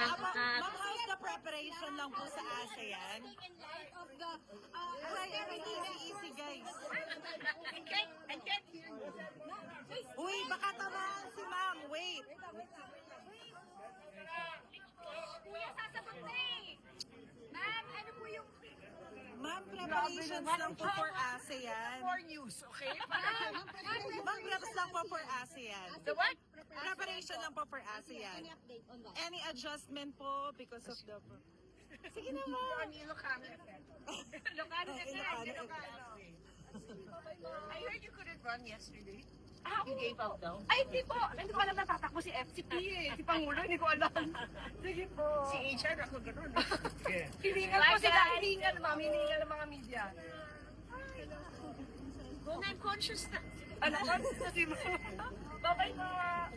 Ma'am, how's the preparation lang po sa ASEAN? In light of the Easy guys. I can't hear you. Uy, baka tamaan si ma'am. Wait. Kuya, sasagot na eh. Ma'am, ano po yung... Ma'am, preparations lang po for ASEAN. More news, okay? Ma'am, preps lang po for ASEAN. The what? Preparation lang po for ASEAN. update on that? Any adjustment po because of the... Sige na, ma'am. Ang Ilocano effect. Ilocano effect. I heard you couldn't run yesterday. You gave out daw? Ay, hindi po. Hindi ko alam natatakbo si FCP eh. Si Pangulo, hindi ko alam. Sige po. Si HR ako gano'n. Hiningal po sila. Hiningal, ma'am. Hiningal ng mga media. Kung unconscious na. Alam ko, si ma'am. Bye-bye, ma'am.